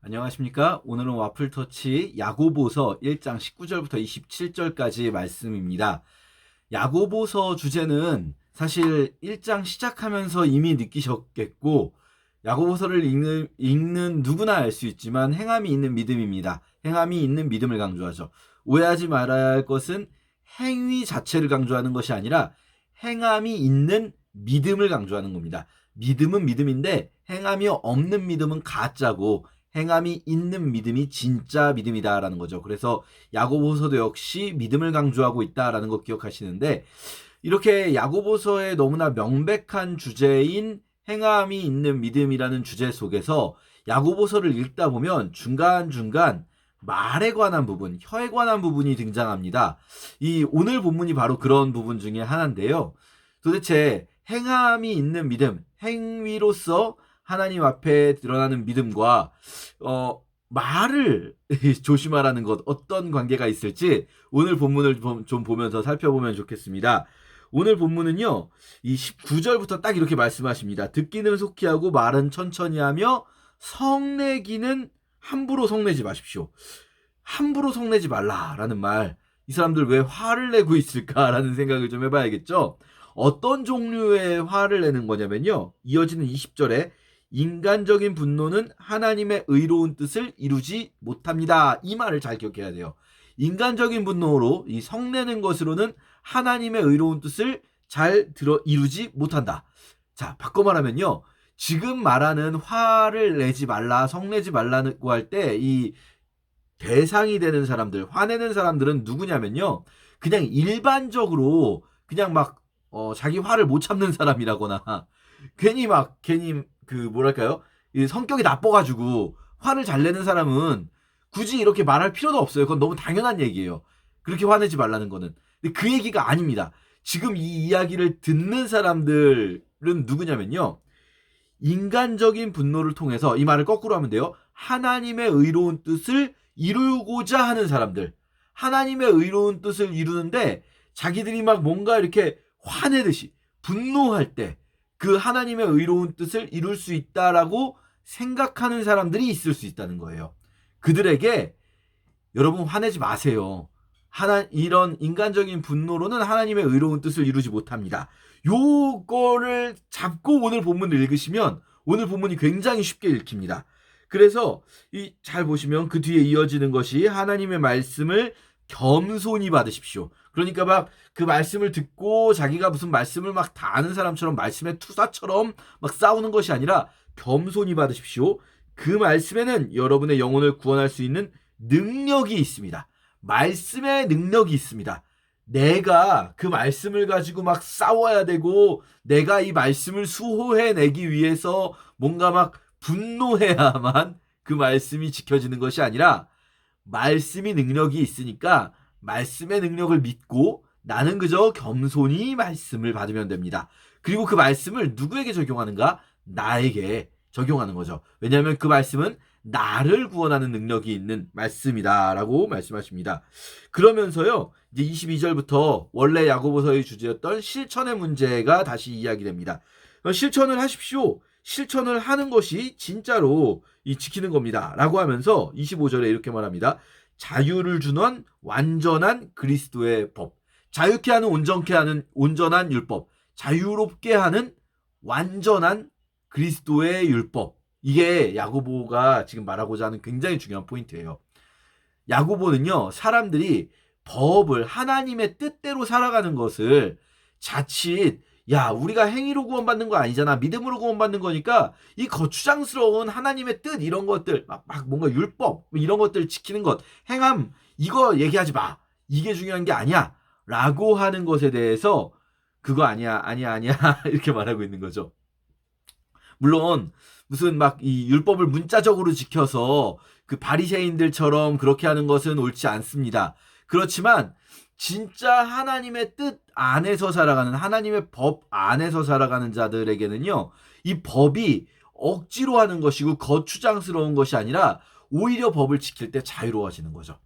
안녕하십니까? 오늘은 와플터치 야고보서 1장 19절부터 27절까지 말씀입니다. 야고보서 주제는 사실 1장 시작하면서 이미 느끼셨겠고, 야고보서를 읽는 누구나 알 수 있지만 행함이 있는 믿음입니다. 행함이 있는 믿음을 강조하죠. 오해하지 말아야 할 것은 행위 자체를 강조하는 것이 아니라 행함이 있는 믿음을 강조하는 겁니다. 믿음은 믿음인데 행함이 없는 믿음은 가짜고, 행함이 있는 믿음이 진짜 믿음이다라는 거죠. 그래서 야고보서도 역시 믿음을 강조하고 있다라는 거 기억하시는데, 이렇게 야고보서의 너무나 명백한 주제인 행함이 있는 믿음이라는 주제 속에서 야고보서를 읽다 보면 중간중간 말에 관한 부분, 혀에 관한 부분이 등장합니다. 이 오늘 본문이 바로 그런 부분 중에 하나인데요. 도대체 행함이 있는 믿음, 행위로서 하나님 앞에 드러나는 믿음과 말을 조심하라는 것, 어떤 관계가 있을지 오늘 본문을 좀 보면서 살펴보면 좋겠습니다. 오늘 본문은요, 이 19절부터 딱 이렇게 말씀하십니다. 듣기는 속히 하고 말은 천천히 하며 성내기는 함부로 성내지 마십시오. 함부로 성내지 말라라는 말, 이 사람들 왜 화를 내고 있을까라는 생각을 좀 해봐야겠죠. 어떤 종류의 화를 내는 거냐면요, 이어지는 20절에 인간적인 분노는 하나님의 의로운 뜻을 이루지 못합니다. 이 말을 잘 기억해야 돼요. 인간적인 분노로, 이 성내는 것으로는 하나님의 의로운 뜻을 잘 이루지 못한다. 자, 바꿔 말하면요, 지금 말하는 화를 내지 말라, 성내지 말라고 할 때 이 대상이 되는 사람들, 화내는 사람들은 누구냐면요, 그냥 일반적으로 그냥 막 자기 화를 못 참는 사람이라거나, 괜히 그 뭐랄까요, 이 성격이 나빠가지고 화를 잘 내는 사람은 굳이 이렇게 말할 필요도 없어요. 그건 너무 당연한 얘기예요. 그렇게 화내지 말라는 거는. 근데 그 얘기가 아닙니다. 지금 이 이야기를 듣는 사람들은 누구냐면요, 인간적인 분노를 통해서, 이 말을 거꾸로 하면 돼요, 하나님의 의로운 뜻을 이루고자 하는 사람들, 하나님의 의로운 뜻을 이루는데 자기들이 막 뭔가 이렇게 화내듯이 분노할 때 그 하나님의 의로운 뜻을 이룰 수 있다라고 생각하는 사람들이 있을 수 있다는 거예요. 그들에게 여러분 화내지 마세요. 이런 인간적인 분노로는 하나님의 의로운 뜻을 이루지 못합니다. 요거를 잡고 오늘 본문을 읽으시면 오늘 본문이 굉장히 쉽게 읽힙니다. 그래서 잘 보시면 그 뒤에 이어지는 것이 하나님의 말씀을 겸손히 받으십시오. 그러니까 막 그 말씀을 듣고 자기가 무슨 말씀을 막 다 아는 사람처럼, 말씀의 투사처럼 막 싸우는 것이 아니라 겸손히 받으십시오. 그 말씀에는 여러분의 영혼을 구원할 수 있는 능력이 있습니다. 말씀의 능력이 있습니다. 내가 그 말씀을 가지고 막 싸워야 되고, 내가 이 말씀을 수호해내기 위해서 뭔가 막 분노해야만 그 말씀이 지켜지는 것이 아니라, 말씀이 능력이 있으니까 말씀의 능력을 믿고 나는 그저 겸손히 말씀을 받으면 됩니다. 그리고 그 말씀을 누구에게 적용하는가? 나에게 적용하는 거죠. 왜냐하면 그 말씀은 나를 구원하는 능력이 있는 말씀이다라고 말씀하십니다. 그러면서요, 이제 22절부터 원래 야고보서의 주제였던 실천의 문제가 다시 이야기됩니다. 실천을 하십시오. 실천을 하는 것이 진짜로 지키는 겁니다. 라고 하면서 25절에 이렇게 말합니다. 자유를 주는 완전한 그리스도의 법. 자유케 하는, 온전케 하는 온전한 율법. 자유롭게 하는 완전한 그리스도의 율법. 이게 야고보가 지금 말하고자 하는 굉장히 중요한 포인트예요. 야고보는요, 사람들이 법을, 하나님의 뜻대로 살아가는 것을 자칫, 야, 우리가 행위로 구원받는 거 아니잖아, 믿음으로 구원받는 거니까 이 거추장스러운 하나님의 뜻, 이런 것들, 막 뭔가 율법 이런 것들 지키는 것, 행함, 이거 얘기하지 마, 이게 중요한 게 아니야 라고 하는 것에 대해서, 그거 아니야 이렇게 말하고 있는 거죠. 물론 무슨 막 이 율법을 문자적으로 지켜서 그 바리새인들처럼 그렇게 하는 것은 옳지 않습니다. 그렇지만 진짜 하나님의 뜻 안에서 살아가는, 하나님의 법 안에서 살아가는 자들에게는요, 이 법이 억지로 하는 것이고 거추장스러운 것이 아니라 오히려 법을 지킬 때 자유로워지는 거죠.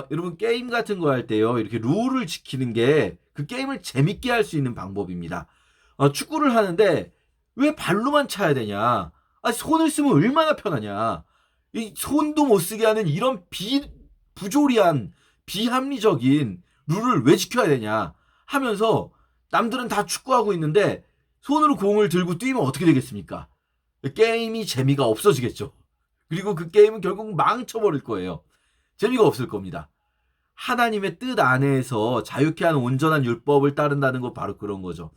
여러분, 게임 같은 거 할 때요, 이렇게 룰을 지키는 게 그 게임을 재밌게 할 수 있는 방법입니다. 축구를 하는데 왜 발로만 차야 되냐? 손을 쓰면 얼마나 편하냐? 이 손도 못 쓰게 하는 이런 부조리한 비합리적인 룰을 왜 지켜야 되냐 하면서 남들은 다 축구하고 있는데 손으로 공을 들고 뛰면 어떻게 되겠습니까? 게임이 재미가 없어지겠죠. 그리고 그 게임은 결국 망쳐버릴 거예요. 재미가 없을 겁니다. 하나님의 뜻 안에서 자유케 하는 온전한 율법을 따른다는 거 바로 그런 거죠.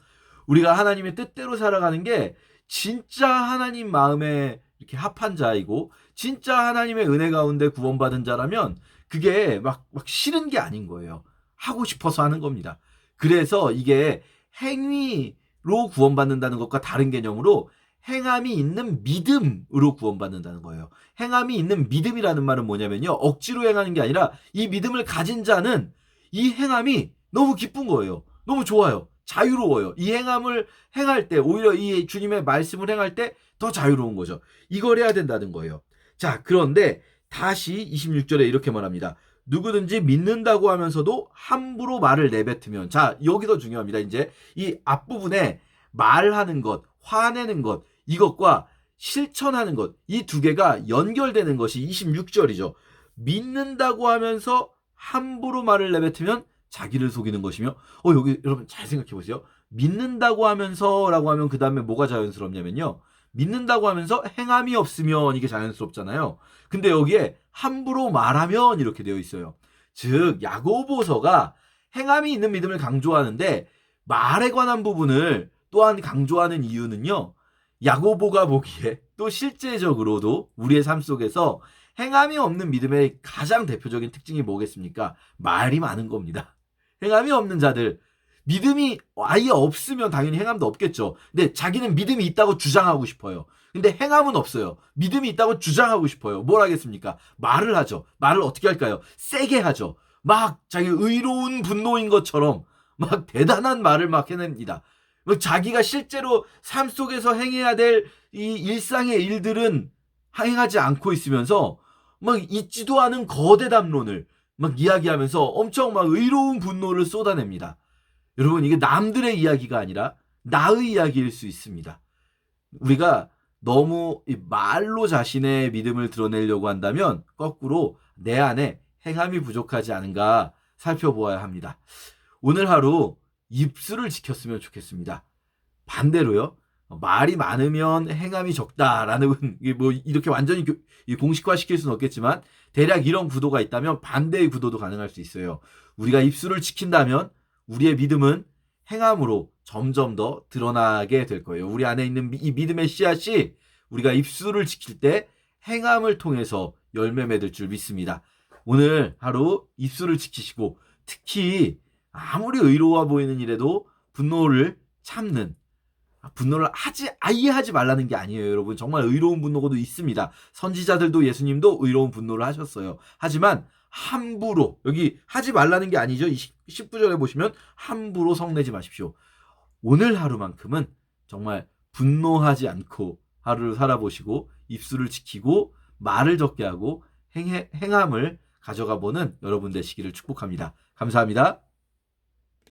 우리가 하나님의 뜻대로 살아가는 게 진짜 하나님 마음에 이렇게 합한 자이고 진짜 하나님의 은혜 가운데 구원받은 자라면 그게 막 싫은 게 아닌 거예요. 하고 싶어서 하는 겁니다. 그래서 이게 행위로 구원받는다는 것과 다른 개념으로 행함이 있는 믿음으로 구원받는다는 거예요. 행함이 있는 믿음이라는 말은 뭐냐면요. 억지로 행하는 게 아니라 이 믿음을 가진 자는 이 행함이 너무 기쁜 거예요. 너무 좋아요. 자유로워요. 이 행함을 행할 때 오히려 이 주님의 말씀을 행할 때 더 자유로운 거죠. 이걸 해야 된다는 거예요. 자, 그런데 다시 26절에 이렇게 말합니다. 누구든지 믿는다고 하면서도 함부로 말을 내뱉으면, 자, 여기서 중요합니다. 이제 이 앞부분에 말하는 것, 화내는 것, 이것과 실천하는 것, 이 두 개가 연결되는 것이 26절이죠. 믿는다고 하면서 함부로 말을 내뱉으면 자기를 속이는 것이며, 여기 여러분 잘 생각해 보세요. 믿는다고 하면서라고 하면 그 다음에 뭐가 자연스럽냐면요. 믿는다고 하면서 행함이 없으면 이게 자연스럽잖아요. 근데 여기에 함부로 말하면 이렇게 되어 있어요. 즉 야고보서가 행함이 있는 믿음을 강조하는데 말에 관한 부분을 또한 강조하는 이유는요. 야고보가 보기에 또 실제적으로도 우리의 삶 속에서 행함이 없는 믿음의 가장 대표적인 특징이 뭐겠습니까? 말이 많은 겁니다. 행함이 없는 자들, 믿음이 아예 없으면 당연히 행함도 없겠죠. 근데 자기는 믿음이 있다고 주장하고 싶어요. 근데 행함은 없어요. 믿음이 있다고 주장하고 싶어요. 뭘 하겠습니까? 말을 하죠. 말을 어떻게 할까요? 세게 하죠. 막 자기 의로운 분노인 것처럼 막 대단한 말을 막 해냅니다. 자기가 실제로 삶 속에서 행해야 될 이 일상의 일들은 행하지 않고 있으면서 막 있지도 않은 거대 담론을 막 이야기하면서 엄청 막 의로운 분노를 쏟아냅니다. 여러분 이게 남들의 이야기가 아니라 나의 이야기일 수 있습니다. 우리가 너무 말로 자신의 믿음을 드러내려고 한다면 거꾸로 내 안에 행함이 부족하지 않은가 살펴보아야 합니다. 오늘 하루 입술을 지켰으면 좋겠습니다. 반대로요. 말이 많으면 행함이 적다라는 뭐 이렇게 완전히 공식화 시킬 수는 없겠지만 대략 이런 구도가 있다면 반대의 구도도 가능할 수 있어요. 우리가 입술을 지킨다면 우리의 믿음은 행함으로 점점 더 드러나게 될 거예요. 우리 안에 있는 이 믿음의 씨앗이 우리가 입술을 지킬 때 행함을 통해서 열매 맺을 줄 믿습니다. 오늘 하루 입술을 지키시고 특히 아무리 의로워 보이는 일에도 분노를 참는, 분노를 아예 하지 말라는 게 아니에요. 여러분 정말 의로운 분노도 있습니다. 선지자들도 예수님도 의로운 분노를 하셨어요. 하지만 함부로, 여기 하지 말라는 게 아니죠. 19절에 보시면 함부로 성내지 마십시오. 오늘 하루만큼은 정말 분노하지 않고 하루를 살아보시고 입술을 지키고 말을 적게 하고 행함을 가져가 보는 여러분 되시기를 축복합니다. 감사합니다.